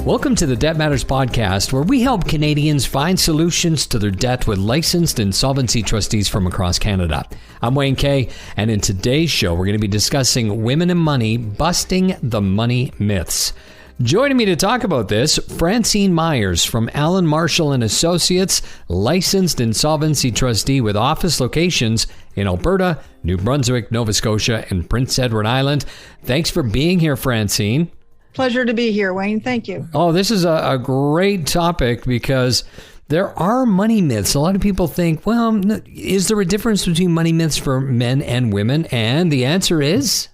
Welcome to the Debt Matters Podcast, where we help Canadians find solutions to their debt with licensed insolvency trustees from across Canada. I'm Wayne Kay, and in today's show, we're going to be discussing women and money, busting the money myths. Joining me to talk about this, Francyne Myers from Allen Marshall and Associates, licensed insolvency trustee with office locations in Alberta, New Brunswick, Nova Scotia, and Prince Edward Island. Thanks for being here, Francyne. Pleasure to be here, Wayne. Thank you. Oh, this is a great topic because there are money myths. A lot of people think, well, is there a difference between money myths for men and women? And the answer is...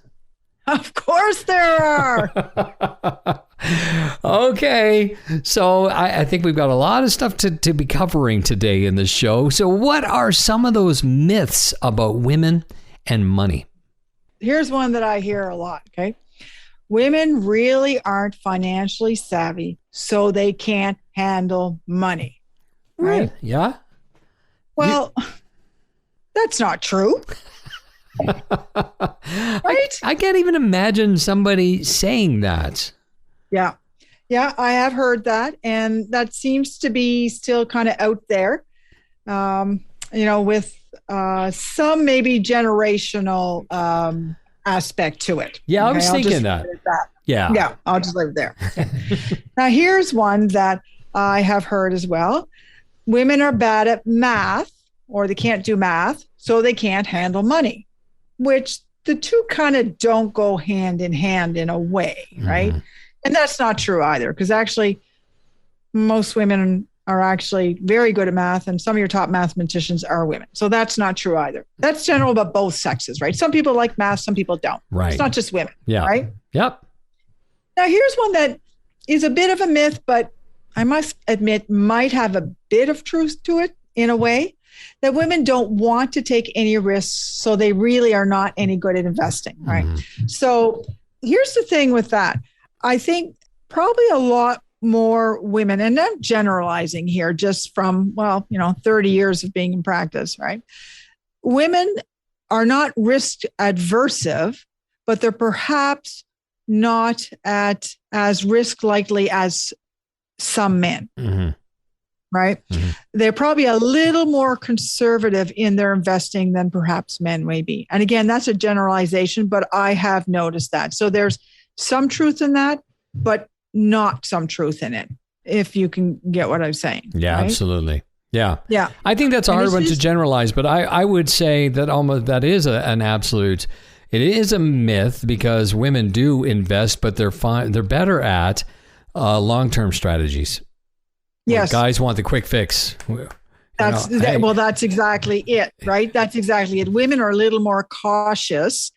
Of course there are. Okay. So I think we've got a lot of stuff to be covering today in the show. So what are some of those myths about women and money? Here's one that I hear a lot, okay? Women really aren't financially savvy, so they can't handle money. Right? Yeah. Well, that's not true. Right? I can't even imagine somebody saying that. Yeah. Yeah, I have heard that. And that seems to be still kind of out there, with some maybe generational aspect to it. Yeah, I was thinking that. Yeah. Yeah, I'll just leave it there. Now, here's one that I have heard as well. Women are bad at math, or they can't do math, so they can't handle money, which the two kind of don't go hand in hand in a way, right? Mm-hmm. And that's not true either, because actually most women are actually very good at math, and some of your top mathematicians are women. So that's not true either. That's general about both sexes, right? Some people like math, some people don't. Right. It's not just women, yeah. Right? Yep. Now, here's one that is a bit of a myth, but I must admit might have a bit of truth to it in a way, that women don't want to take any risks, so they really are not any good at investing, right? Mm-hmm. So here's the thing with that. I think probably a lot more women, and I'm generalizing here just from, 30 years of being in practice, right? Women are not risk aversive, but they're perhaps not as risk likely as some men, mm-hmm. Right? Mm-hmm. They're probably a little more conservative in their investing than perhaps men may be. And again, that's a generalization, but I have noticed that. So there's some truth in that, but not some truth in it, if you can get what I'm saying. Yeah, right? Absolutely. Yeah. Yeah. I think that's a hard one to generalize, but I would say that almost that is an absolute, it is a myth because women do invest, but they're better at long-term strategies. Yes. Guys want the quick fix. That's exactly it, right? That's exactly it. Women are a little more cautious.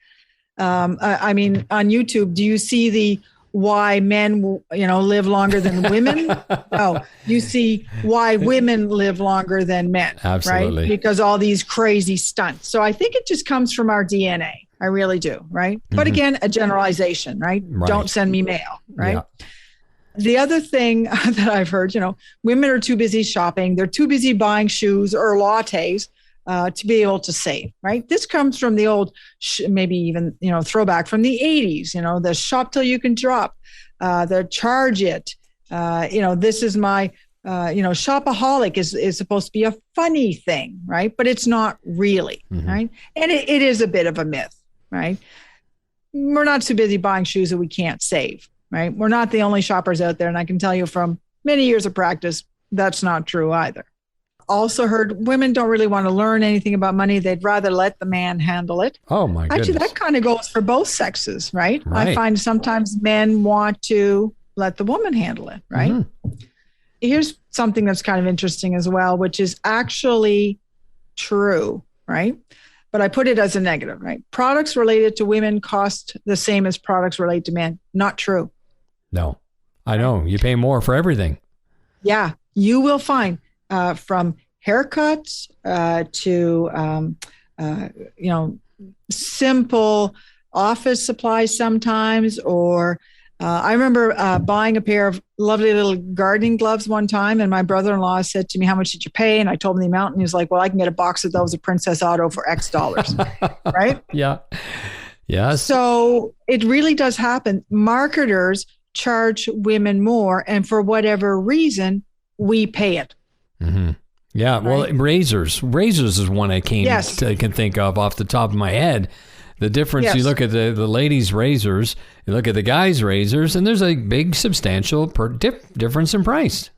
On YouTube, do you see the why men, live longer than women? No, you see why women live longer than men. Absolutely. Right? Because all these crazy stunts. So I think it just comes from our DNA. I really do, right? Mm-hmm. But again, a generalization, right? Don't send me mail, right? Yeah. The other thing that I've heard, women are too busy shopping. They're too busy buying shoes or lattes to be able to save, right? This comes from the old, maybe even, throwback from the 80s, the shop till you can drop, the charge it. This is my, shopaholic is supposed to be a funny thing, right? But it's not really, mm-hmm. Right? And it is a bit of a myth, right? We're not too busy buying shoes that we can't save. Right? We're not the only shoppers out there. And I can tell you from many years of practice, that's not true either. Also heard women don't really want to learn anything about money. They'd rather let the man handle it. Oh my goodness. Actually, that kind of goes for both sexes, right? I find sometimes men want to let the woman handle it, right? Mm-hmm. Here's something that's kind of interesting as well, which is actually true, right? But I put it as a negative, right? Products related to women cost the same as products related to men. Not true. No, I know. You pay more for everything. Yeah, you will find from haircuts to, simple office supplies sometimes, or I remember buying a pair of lovely little gardening gloves one time, and my brother-in-law said to me, "How much did you pay?" And I told him the amount, and he was like, "Well, I can get a box of those at Princess Auto for X dollars." Right? Yeah. Yes. So it really does happen. Marketers charge women more, and for whatever reason, we pay it. Mm-hmm. Yeah, well, Right? razors is one I can think of off the top of my head. The difference, you look at the ladies' razors, you look at the guys' razors, and there's a big substantial difference in price.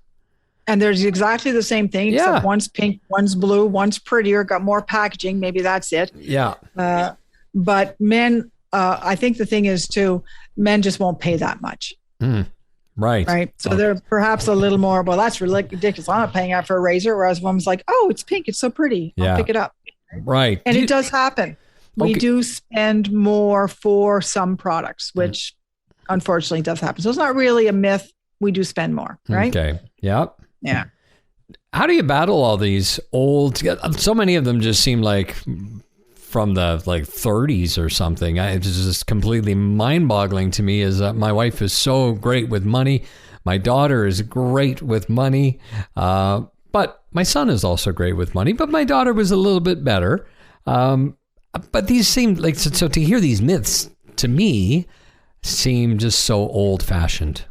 And there's exactly the same thing, except one's pink, one's blue, one's prettier, got more packaging. Maybe that's it. Yeah. But men, I think the thing is too, men just won't pay that much. Right. Right. So they're perhaps a little more, well, that's ridiculous. I'm not paying out for a razor. Whereas woman's like, oh, it's pink. It's so pretty. I'll pick it up. Right. And it does happen. We do spend more for some products, which unfortunately does happen. So it's not really a myth. We do spend more. Right. Okay. Yep. Yeah. How do you battle all these old, so many of them just seem like from the 30s or something. It's just completely mind-boggling to me is that my wife is so great with money. My daughter is great with money. But my son is also great with money. But my daughter was a little bit better. But these seem like, so to hear these myths, to me, seem just so old-fashioned.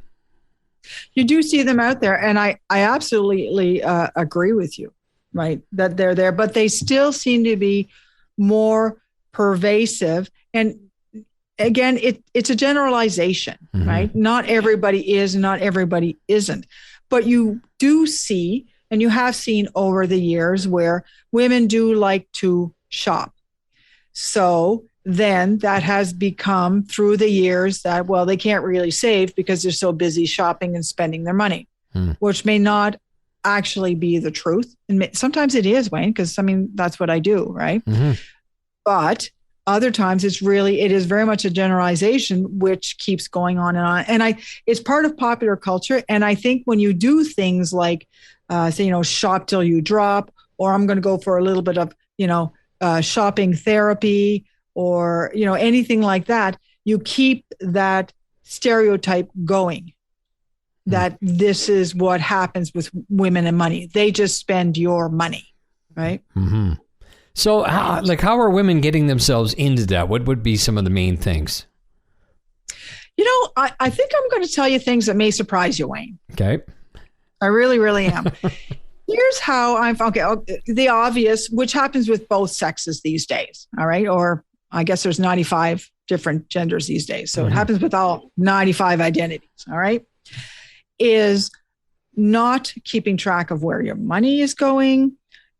You do see them out there. And I absolutely agree with you, right? That they're there. But they still seem to be more pervasive. And again, it's a generalization, right? Not everybody is, not everybody isn't. But you do see, and you have seen over the years, where women do like to shop. So then that has become through the years that, well, they can't really save because they're so busy shopping and spending their money, which may not actually be the truth. And sometimes it is, Wayne, because that's what I do, right? But other times it is very much a generalization, which keeps going on and on. And it's part of popular culture. And I think when you do things like, shop till you drop, or I'm going to go for a little bit of, shopping therapy, or, anything like that, you keep that stereotype going. That this is what happens with women and money. They just spend your money, right? Mm-hmm. So, how are women getting themselves into debt? What would be some of the main things? I think I'm going to tell you things that may surprise you, Wayne. Okay. I really, really am. Here's how the obvious, which happens with both sexes these days, all right? Or I guess there's 95 different genders these days. So it happens with all 95 identities, all right? Is not keeping track of where your money is going,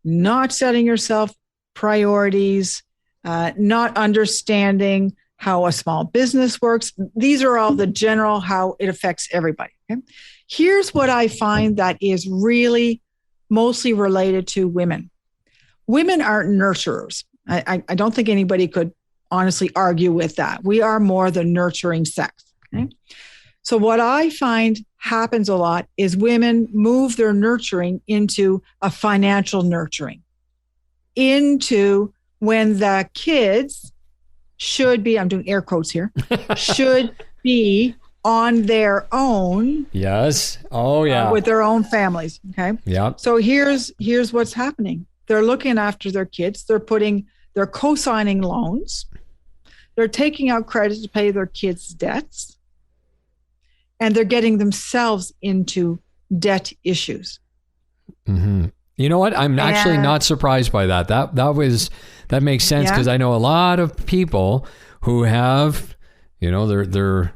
not setting yourself priorities, not understanding how a small business works. These are all the general, how it affects everybody. Okay? Here's what I find that is really mostly related to women. Women aren't nurturers. I don't think anybody could honestly argue with that. We are more the nurturing sex. Okay? So what I find happens a lot is women move their nurturing into a financial nurturing, into when the kids should be, I'm doing air quotes here, should be on their own. Yes. Oh, yeah. With their own families. Okay. Yeah. So here's what's happening. They're looking after their kids. They're co-signing loans. They're taking out credit to pay their kids' debts. And they're getting themselves into debt issues. Mm-hmm. You know what? I'm actually not surprised by that. That makes sense, because I know a lot of people who have, their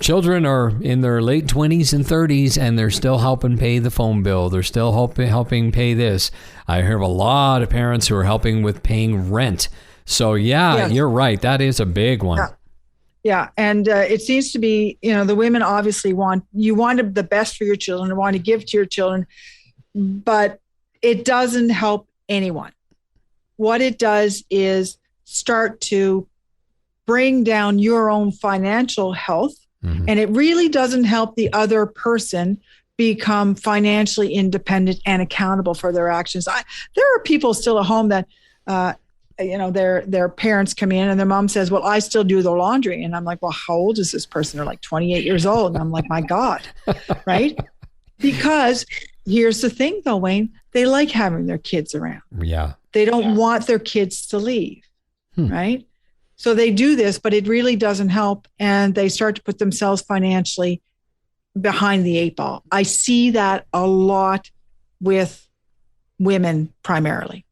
children are in their late 20s and 30s, and they're still helping pay the phone bill. They're still helping pay this. I hear of a lot of parents who are helping with paying rent. So you're right. That is a big one. Yeah. And it seems to be, the women obviously want the best for your children and want to give to your children, but it doesn't help anyone. What it does is start to bring down your own financial health. Mm-hmm. And it really doesn't help the other person become financially independent and accountable for their actions. There are people still at home that, their parents come in and their mom says, well, I still do the laundry. And I'm like, well, how old is this person? They're like 28 years old. And I'm like, my God, right? Because here's the thing though, Wayne, they like having their kids around. Yeah. They don't want their kids to leave, right? So they do this, but it really doesn't help. And they start to put themselves financially behind the eight ball. I see that a lot with women primarily.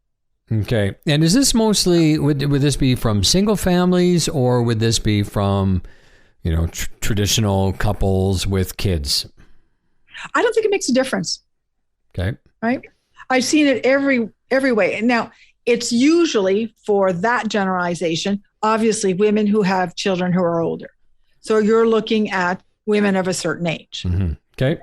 Okay. And is this mostly, would this be from single families, or would this be from, traditional couples with kids? I don't think it makes a difference. Okay. Right. I've seen it every way. And now it's usually, for that generalization, obviously women who have children who are older. So you're looking at women of a certain age. Mm-hmm. Okay.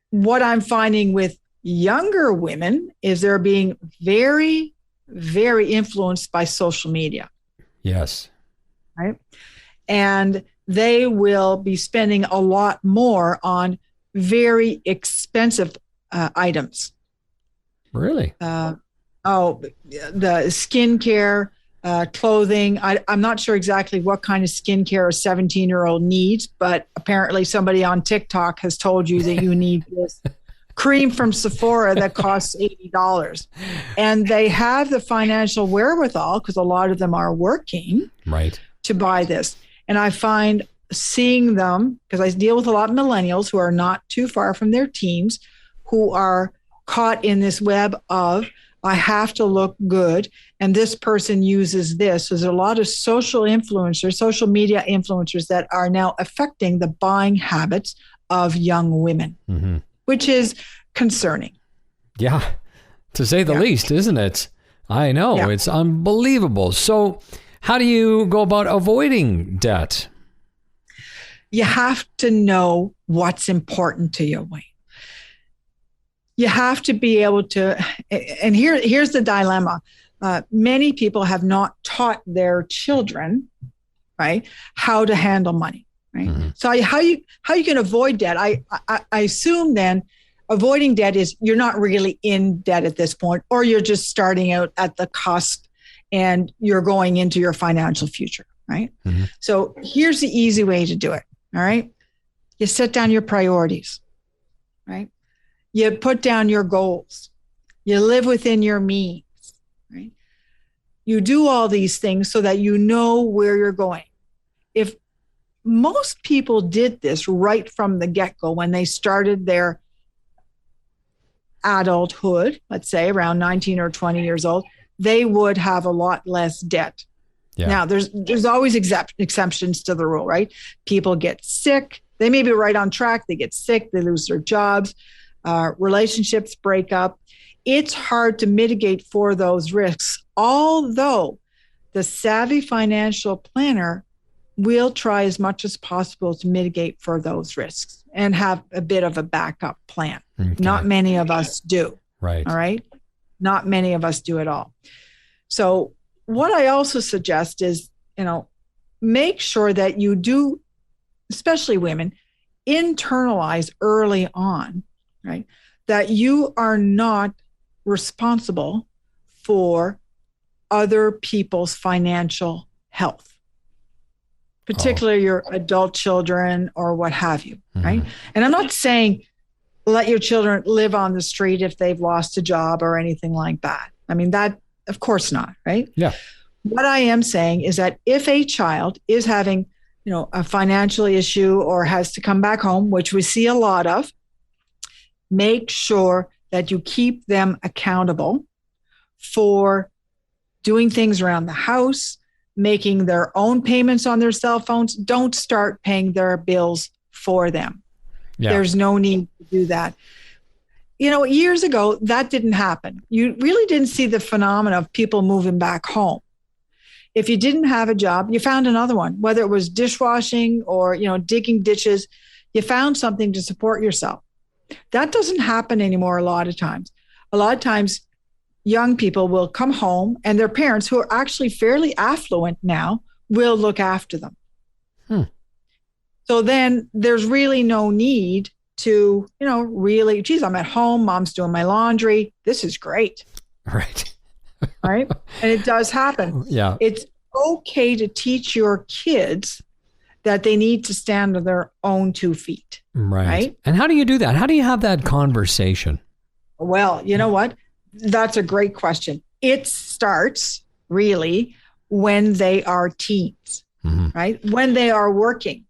What I'm finding with younger women is they're being very, very influenced by social media. Yes. Right. And they will be spending a lot more on very expensive items. Really? The skincare, clothing. I'm not sure exactly what kind of skincare a 17-year-old needs, but apparently somebody on TikTok has told you that you need this cream from Sephora that costs $80. And they have the financial wherewithal, because a lot of them are working, right, to buy this. And I find seeing them, because I deal with a lot of millennials who are not too far from their teens, who are caught in this web of, I have to look good, and this person uses this. So there's a lot of social media influencers that are now affecting the buying habits of young women, mm-hmm. which is concerning. Yeah, to say the least, isn't it? I know, it's unbelievable. So how do you go about avoiding debt? You have to know what's important to you, Wayne. You have to be able to, and here's the dilemma. Many people have not taught their children, right, how to handle money, right? Mm-hmm. So how you can avoid debt? I assume then avoiding debt is you're not really in debt at this point, or you're just starting out at the cusp and you're going into your financial future, right? Mm-hmm. So here's the easy way to do it, all right? You set down your priorities, right? You put down your goals. You live within your means, right? You do all these things so that you know where you're going. If most people did this right from the get-go when they started their adulthood, let's say around 19 or 20 years old, they would have a lot less debt. Yeah. Now, there's always exceptions to the rule, right? People get sick. They may be right on track. They get sick. They lose their jobs. Relationships break up. It's hard to mitigate for those risks, although the savvy financial planner will try as much as possible to mitigate for those risks and have a bit of a backup plan. Okay. Not many of us do. Right. All right. Not many of us do at all. So what I also suggest is, make sure that you do, especially women, internalize early on, right, that you are not responsible for other people's financial health, particularly your adult children or what have you, mm-hmm. right? And I'm not saying let your children live on the street if they've lost a job or anything like that. I mean, that, of course not, right? Yeah. What I am saying is that if a child is having, a financial issue or has to come back home, which we see a lot of, make sure that you keep them accountable for doing things around the house, making their own payments on their cell phones. Don't start paying their bills for them. Yeah. There's no need to do that. Years ago, that didn't happen. You really didn't see the phenomenon of people moving back home. If you didn't have a job, you found another one, whether it was dishwashing or, digging ditches, you found something to support yourself. That doesn't happen anymore a lot of times. A lot of times, young people will come home and their parents, who are actually fairly affluent now, will look after them. So then there's really no need to, really, geez, I'm at home, mom's doing my laundry. This is great. Right. Right. And it does happen. Yeah. It's okay to teach your kids that they need to stand on their own 2 feet. Right. And how do you do that? How do you have that conversation? Well, you know what? That's a great question. It starts really when they are teens, mm-hmm. right? When they are working.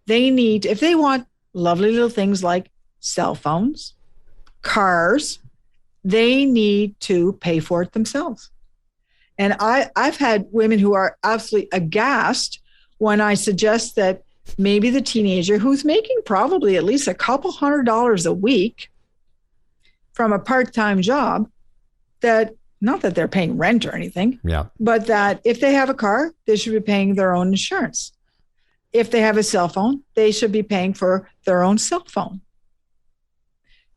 They need, if they want lovely little things like cell phones, cars, they need to pay for it themselves. And I've had women who are absolutely aghast when I suggest that maybe the teenager who's making probably at least a couple $100 a week from a part-time job, that not that they're paying rent or anything, but that if they have a car, they should be paying their own insurance. If they have a cell phone, they should be paying for their own cell phone.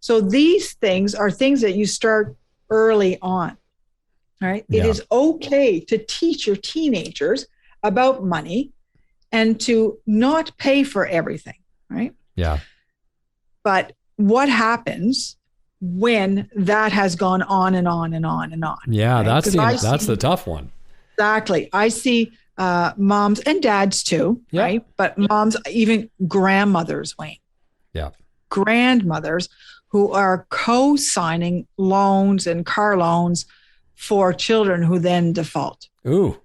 So these things are things that you start early on, right? It is okay to teach your teenagers about money and to not pay for everything, right? Yeah. But what happens when that has gone on and on and on and on? Yeah, right? that's the tough one. Exactly. I see moms and dads too, right? But moms, even grandmothers, Wayne. Yeah. Grandmothers who are co-signing loans and car loans for children who then default. Ooh.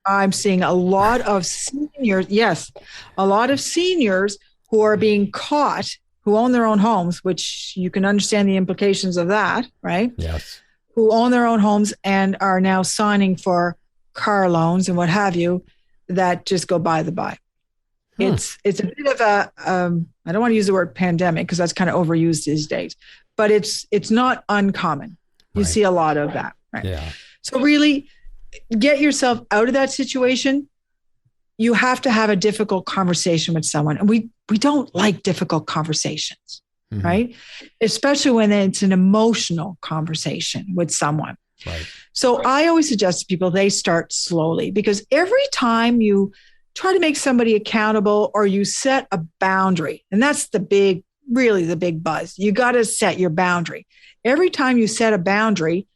I'm seeing a lot of seniors, a lot of seniors who are being caught, who own their own homes, which you can understand the implications of that, right? Yes. Who own their own homes and are now signing for car loans and what have you that just go by the by. It's a bit of a, I don't want to use the word pandemic because that's kind of overused these days, but it's not uncommon. You see a lot of that, right? Yeah. So really get yourself out of that situation. You have to have a difficult conversation with someone. And we don't like difficult conversations, right? Especially when it's an emotional conversation with someone. Right. So I always suggest to people they start slowly, because every time you try to make somebody accountable or you set a boundary, and that's the big buzz. You got to set your boundary. Every time you set a boundary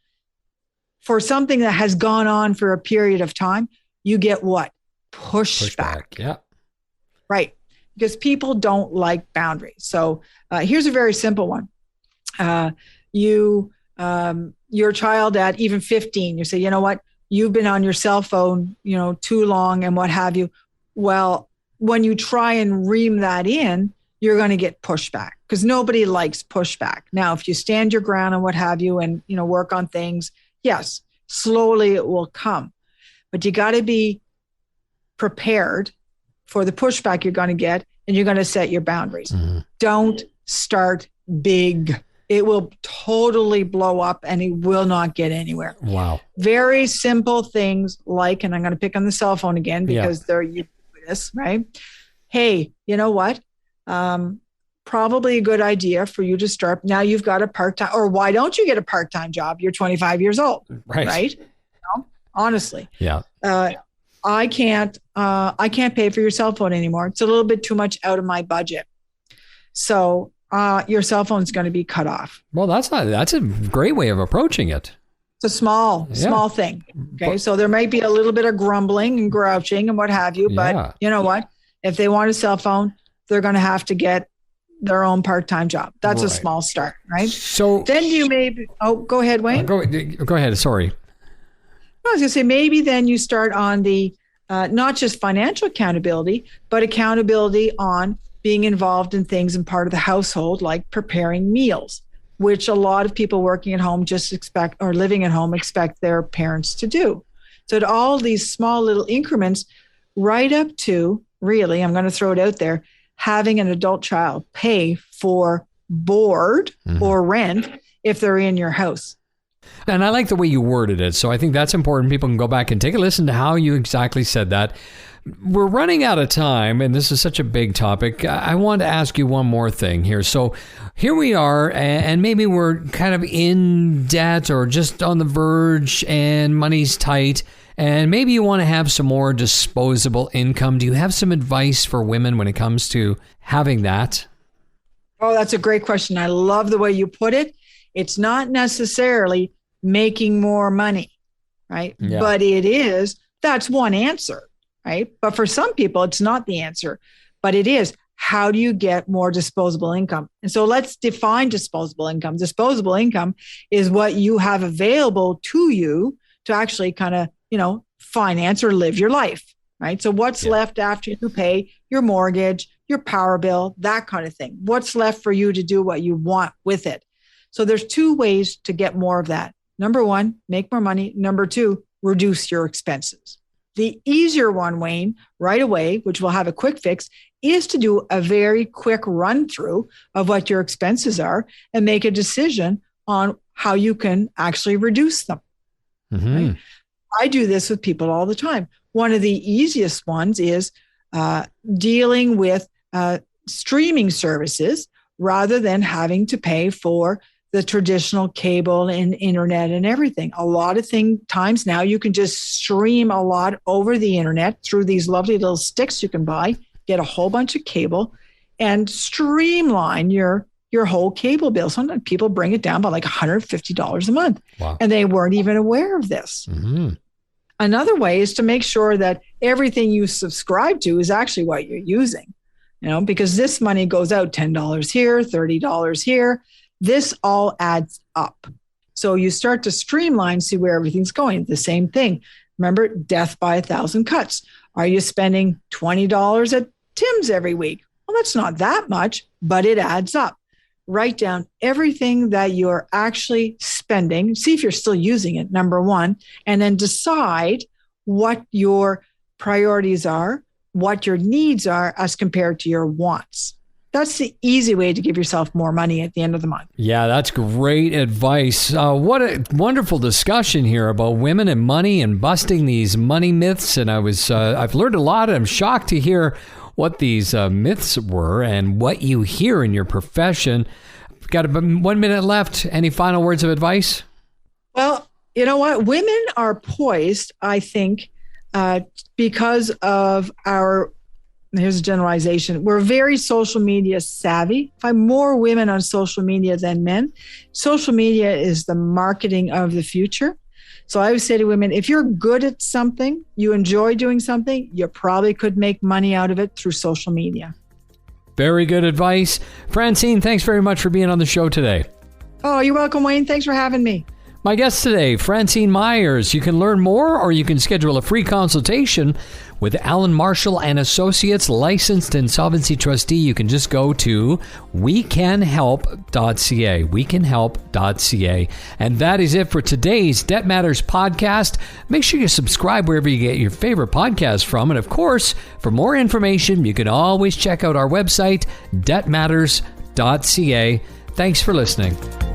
for something that has gone on for a period of time, you get what? Pushback. Yeah. Right. Because people don't like boundaries. So here's a very simple one. Your child at even 15, you say, you know what? You've been on your cell phone, too long and what have you. Well, when you try and ream that in, you're going to get pushback because nobody likes pushback. Now, if you stand your ground and what have you and, work on things, yes, slowly it will come. But you got to be prepared for the pushback you're going to get, and you're going to set your boundaries. Don't start big. It will totally blow up and it will not get anywhere. Wow. Very simple things like, and I'm going to pick on the cell phone again because they're ubiquitous, right? Hey, you know what? Probably a good idea for you to start. Now you've got a part-time, or why don't you get a part-time job? You're 25 years old, right? Honestly. Yeah. I can't pay for your cell phone anymore. It's a little bit too much out of my budget. So your cell phone is going to be cut off. Well, that's a great way of approaching it. It's a small thing. Okay. So there might be a little bit of grumbling and grouching and what have you, but you know what? If they want a cell phone, they're going to have to get their own part-time job. That's a small start, right? So then you go ahead, Wayne. Go ahead. Sorry. I was going to say, maybe then you start on the, not just financial accountability, but accountability on being involved in things and part of the household, like preparing meals, which a lot of people working at home just expect, or living at home expect their parents to do. So to all these small little increments, right up to, really, I'm going to throw it out there, having an adult child pay for board or rent if they're in your house. And I like the way you worded it. So I think that's important. People can go back and take a listen to how you exactly said that. We're running out of time, and this is such a big topic. I want to ask you one more thing here. So here we are, and maybe we're kind of in debt or just on the verge, and money's tight, and maybe you want to have some more disposable income. Do you have some advice for women when it comes to having that? Oh, that's a great question. I love the way you put it. It's not necessarily making more money, right? Yeah. But that's one answer, right? But for some people, it's not the answer, but it is. How do you get more disposable income? And so let's define disposable income. Disposable income is what you have available to you to actually kind of, finance or live your life, right? So what's left after you pay your mortgage, your power bill, that kind of thing. What's left for you to do what you want with it? So there's two ways to get more of that. Number one, make more money. Number two, reduce your expenses. The easier one, Wayne, right away, which will have a quick fix, is to do a very quick run through of what your expenses are and make a decision on how you can actually reduce them. Right? I do this with people all the time. One of the easiest ones is dealing with streaming services rather than having to pay for the traditional cable and internet and everything. A lot of times now you can just stream a lot over the internet through these lovely little sticks you can buy, get a whole bunch of cable and streamline your whole cable bill. Sometimes people bring it down by like $150 a month. Wow. And they weren't even aware of this. Another way is to make sure that everything you subscribe to is actually what you're using, because this money goes out $10 here, $30 here. This all adds up. So you start to streamline, see where everything's going. The same thing. Remember, death by 1,000 cuts. Are you spending $20 at Tim's every week? Well, that's not that much, but it adds up. Write down everything that you're actually spending. See if you're still using it, number one, and then decide what your priorities are, what your needs are as compared to your wants. That's the easy way to give yourself more money at the end of the month. Yeah, that's great advice. What a wonderful discussion here about women and money and busting these money myths. And I've learned a lot. I'm shocked to hear what these myths were and what you hear in your profession. Got about 1 minute left. Any final words of advice? Well, you know what? Women are poised, I think, because of here's a generalization. We're very social media savvy. Find more women on social media than men. Social media is the marketing of the future. So I would say to women, if you're good at something, you enjoy doing something, you probably could make money out of it through social media. Very good advice. Francyne, thanks very much for being on the show today. Oh, you're welcome, Wayne. Thanks for having me. My guest today, Francyne Myers. You can learn more or you can schedule a free consultation with Alan Marshall and Associates, licensed insolvency trustee. You can just go to wecanhelp.ca, wecanhelp.ca. And that is it for today's Debt Matters podcast. Make sure you subscribe wherever you get your favorite podcast from. And of course, for more information, you can always check out our website, debtmatters.ca. Thanks for listening.